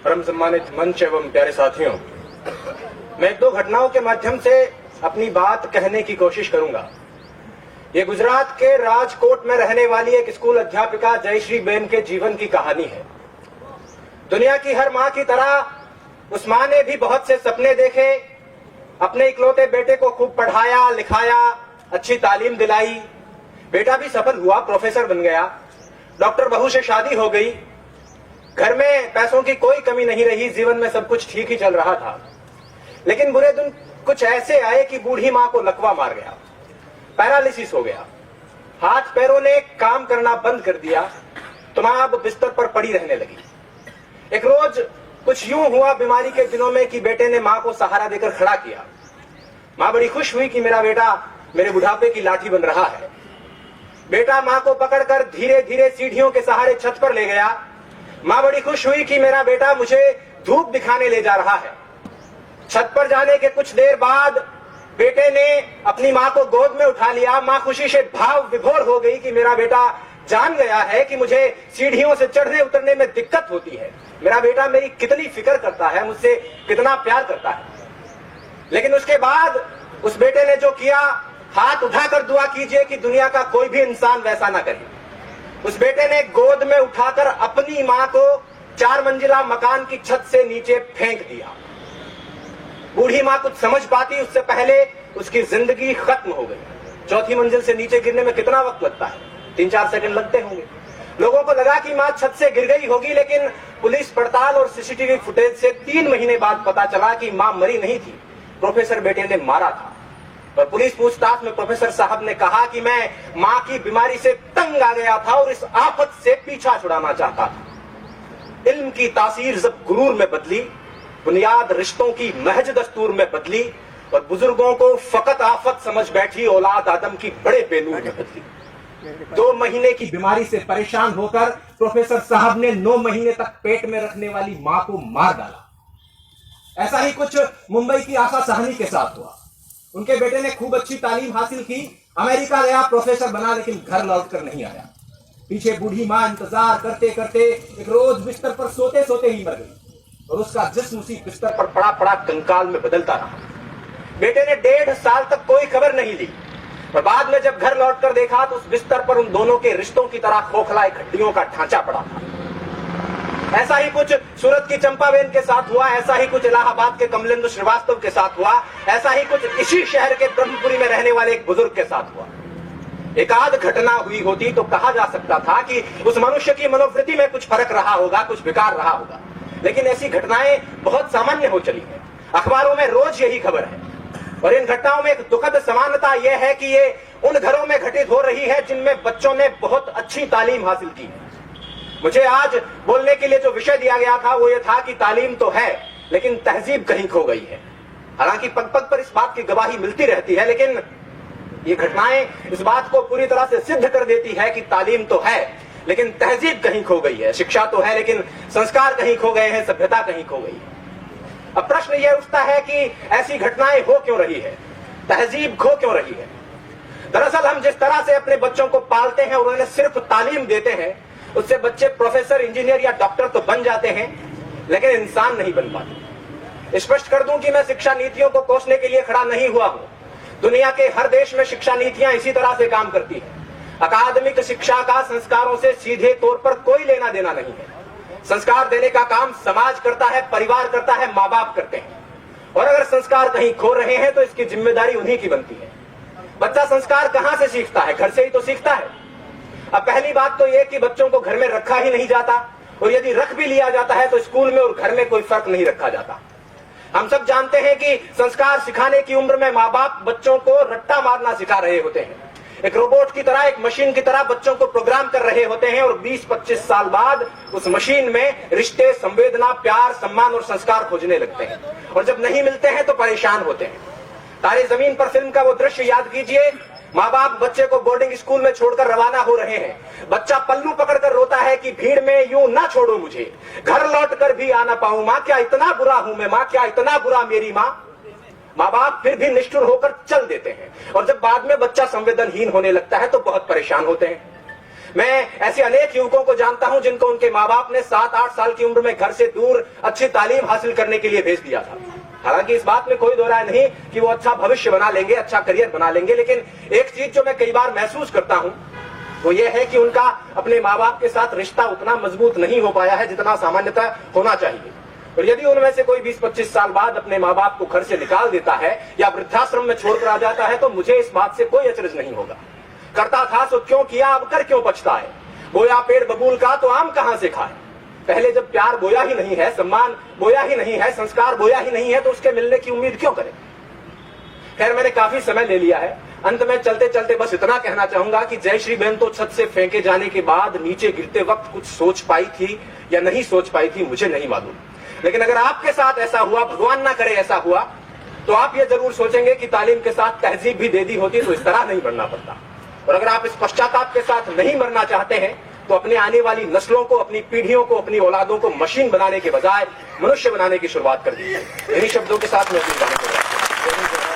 परम सम्मानित मंच एवं प्यारे साथियों, मैं एक दो घटनाओं के माध्यम से अपनी बात कहने की कोशिश करूंगा। ये गुजरात के राजकोट में रहने वाली एक स्कूल अध्यापिका जयश्री बेन के जीवन की कहानी है। दुनिया की हर मां की तरह उस मां ने भी बहुत से सपने देखे, अपने इकलौते बेटे को खूब पढ़ाया लिखाया, अच्छी तालीम दिलाई। बेटा भी सफल हुआ, प्रोफेसर बन गया, डॉक्टर बहू से शादी हो गई, घर में पैसों की कोई कमी नहीं रही, जीवन में सब कुछ ठीक ही चल रहा था। लेकिन बुरे दिन कुछ ऐसे आए कि बूढ़ी मां को लकवा मार गया, पैरालिसिस हो गया, हाथ पैरों ने काम करना बंद कर दिया, तो मां अब बिस्तर पर पड़ी रहने लगी। एक रोज कुछ यूं हुआ बीमारी के दिनों में कि बेटे ने मां को सहारा देकर खड़ा किया। मां बड़ी खुश हुई कि मेरा बेटा मेरे बुढ़ापे की लाठी बन रहा है। बेटा मां को पकड़कर धीरे धीरे सीढ़ियों के सहारे छत पर ले गया। मां बड़ी खुश हुई कि मेरा बेटा मुझे धूप दिखाने ले जा रहा है। छत पर जाने के कुछ देर बाद बेटे ने अपनी मां को गोद में उठा लिया। मां खुशी से भाव विभोर हो गई कि मेरा बेटा जान गया है कि मुझे सीढ़ियों से चढ़ने उतरने में दिक्कत होती है, मेरा बेटा मेरी कितनी फिक्र करता है, मुझसे कितना प्यार करता है। लेकिन उसके बाद उस बेटे ने जो किया, हाथ उठाकर दुआ कीजिए कि दुनिया का कोई भी इंसान वैसा ना करे। उस बेटे ने गोद में उठाकर अपनी मां को 4 मंजिला मकान की छत से नीचे फेंक दिया। बूढ़ी मां कुछ समझ पाती उससे पहले उसकी जिंदगी खत्म हो गई। 4थी मंजिल से नीचे गिरने में कितना वक्त लगता है? 3-4 सेकंड लगते होंगे। लोगों को लगा कि मां छत से गिर गई होगी, लेकिन पुलिस पड़ताल और सीसीटीवी फुटेज से 3 महीने बाद पता चला कि मां मरी नहीं थी, प्रोफेसर बेटे ने मारा था। और पुलिस पूछताछ में प्रोफेसर साहब ने कहा कि मैं मां की बीमारी से तंग आ गया था और इस आफत से पीछा छुड़ाना चाहता था। इल्म की तासीर जब गुरूर में बदली, बुनियाद रिश्तों की महज दस्तूर में बदली और बुजुर्गों को फकत आफत समझ बैठी औलाद आदम की बड़े बेनूर में बदली। 2 महीने की बीमारी से परेशान होकर प्रोफेसर साहब ने 9 महीने तक पेट में रखने वाली मां को मार डाला। ऐसा ही कुछ मुंबई की आशा साहनी के साथ हुआ। उनके बेटे ने खूब अच्छी तालीम हासिल की, अमेरिका गया, प्रोफेसर बना, लेकिन घर लौटकर नहीं आया। पीछे बूढ़ी मां इंतजार करते करते एक रोज बिस्तर पर सोते सोते ही मर गई और उसका जिस्म उसी बिस्तर पर पड़ा पड़ा कंकाल में बदलता रहा। बेटे ने 1.5 साल तक कोई खबर नहीं ली और बाद में जब घर लौटकर देखा तो उस बिस्तर पर उन दोनों के रिश्तों की तरह खोखला एक हड्डियों का ढांचा पड़ा था। ऐसा ही कुछ सूरत की चंपाबेन के साथ हुआ, ऐसा ही कुछ इलाहाबाद के कमलेंद्र श्रीवास्तव के साथ हुआ, ऐसा ही कुछ इसी शहर के ब्रह्मपुरी में रहने वाले एक बुजुर्ग के साथ हुआ। एक आध घटना हुई होती तो कहा जा सकता था कि उस मनुष्य की मनोवृत्ति में कुछ फर्क रहा होगा, कुछ विकार रहा होगा, लेकिन ऐसी घटनाएं बहुत सामान्य हो चली है। अखबारों में रोज यही खबर है और इन घटनाओं में एक दुखद समानता यह है कि ये उन घरों में घटित हो रही है जिनमें बच्चों ने बहुत अच्छी तालीम हासिल की है। मुझे आज बोलने के लिए जो विषय दिया गया था वो ये था कि तालीम तो है लेकिन तहजीब कहीं खो गई है। हालांकि पग पग पर इस बात की गवाही मिलती रहती है, लेकिन ये घटनाएं इस बात को पूरी तरह से सिद्ध कर देती है कि तालीम तो है लेकिन तहजीब कहीं खो गई है। शिक्षा तो है लेकिन संस्कार कहीं खो गए हैं, सभ्यता कहीं खो गई है। अब प्रश्न यह उठता है कि ऐसी घटनाएं हो क्यों रही है, तहजीब खो क्यों रही है। दरअसल हम जिस तरह से अपने बच्चों को पालते हैं और उन्हें सिर्फ तालीम देते हैं, उससे बच्चे प्रोफेसर, इंजीनियर या डॉक्टर तो बन जाते हैं लेकिन इंसान नहीं बन पाते। स्पष्ट कर दूं कि मैं शिक्षा नीतियों को कोसने के लिए खड़ा नहीं हुआ हूं। दुनिया के हर देश में शिक्षा नीतियां इसी तरह से काम करती हैं। अकादमिक शिक्षा का संस्कारों से सीधे तौर पर कोई लेना देना नहीं है। संस्कार देने का काम समाज करता है, परिवार करता है, माँ बाप करते हैं। और अगर संस्कार कहीं खो रहे हैं तो इसकी जिम्मेदारी उन्हीं की बनती है। बच्चा संस्कार कहां से सीखता है? घर से ही तो सीखता है। अब पहली बात तो यह कि बच्चों को घर में रखा ही नहीं जाता और यदि रख भी लिया जाता है तो स्कूल में और घर में कोई फर्क नहीं रखा जाता। हम सब जानते हैं कि संस्कार सिखाने की उम्र में माँ बाप बच्चों को रट्टा मारना सिखा रहे होते हैं। एक रोबोट की तरह, एक मशीन की तरह बच्चों को प्रोग्राम कर रहे होते हैं और 20-25 साल बाद उस मशीन में रिश्ते, संवेदना, प्यार, सम्मान और संस्कार खोजने लगते हैं और जब नहीं मिलते हैं तो परेशान होते हैं। तारे जमीन पर फिल्म का वो दृश्य याद कीजिए। माँ बाप बच्चे को बोर्डिंग स्कूल में छोड़कर रवाना हो रहे हैं। बच्चा पल्लू पकड़कर रोता है कि भीड़ में यूं ना छोड़ो मुझे, घर लौट कर भी आना पाऊं माँ, क्या इतना बुरा हूं मैं माँ, क्या इतना बुरा मेरी माँ। माँ बाप फिर भी निष्ठुर होकर चल देते हैं और जब बाद में बच्चा संवेदनहीन होने लगता है तो बहुत परेशान होते हैं। मैं ऐसे अनेक युवकों को जानता हूं जिनको उनके माँ बाप ने 7-8 साल की उम्र में घर से दूर अच्छी तालीम हासिल करने के लिए भेज दिया था। हालांकि इस बात में कोई दो राय नहीं कि वो अच्छा भविष्य बना लेंगे, अच्छा करियर बना लेंगे, लेकिन एक चीज जो मैं कई बार महसूस करता हूं वो ये है कि उनका अपने माँ बाप के साथ रिश्ता उतना मजबूत नहीं हो पाया है जितना सामान्यतः होना चाहिए। और यदि उनमें से कोई 20-25 साल बाद अपने माँ बाप को घर से निकाल देता है या वृद्धाश्रम में छोड़कर आ जाता है तो मुझे इस बात से कोई अचरज नहीं होगा। करता था सो क्यों किया, अब कर क्यों पछता है। बोया पेड़ बबूल का तो आम कहां से खाए। पहले जब प्यार बोया ही नहीं है, सम्मान बोया ही नहीं है, संस्कार बोया ही नहीं है तो उसके मिलने की उम्मीद क्यों करें। खैर मैंने काफी समय ले लिया है। अंत में चलते चलते बस इतना कहना चाहूंगा कि जयश्री बहन तो छत से फेंके जाने के बाद नीचे गिरते वक्त कुछ सोच पाई थी या नहीं सोच पाई थी मुझे नहीं मालूम, लेकिन अगर आपके साथ ऐसा हुआ, भगवान ना करे ऐसा हुआ, तो आप ये जरूर सोचेंगे कि तालीम के साथ तहजीब भी दे दी होती तो इस तरह नहीं मरना पड़ता। और अगर आप इस पश्चाताप के साथ नहीं मरना चाहते हैं तो अपने आने वाली नस्लों को, अपनी पीढ़ियों को, अपनी औलादों को मशीन बनाने के बजाय मनुष्य बनाने की शुरुआत कर दीजिए। इन्हीं शब्दों के साथ मैं अपनी बात कर रहा हूं।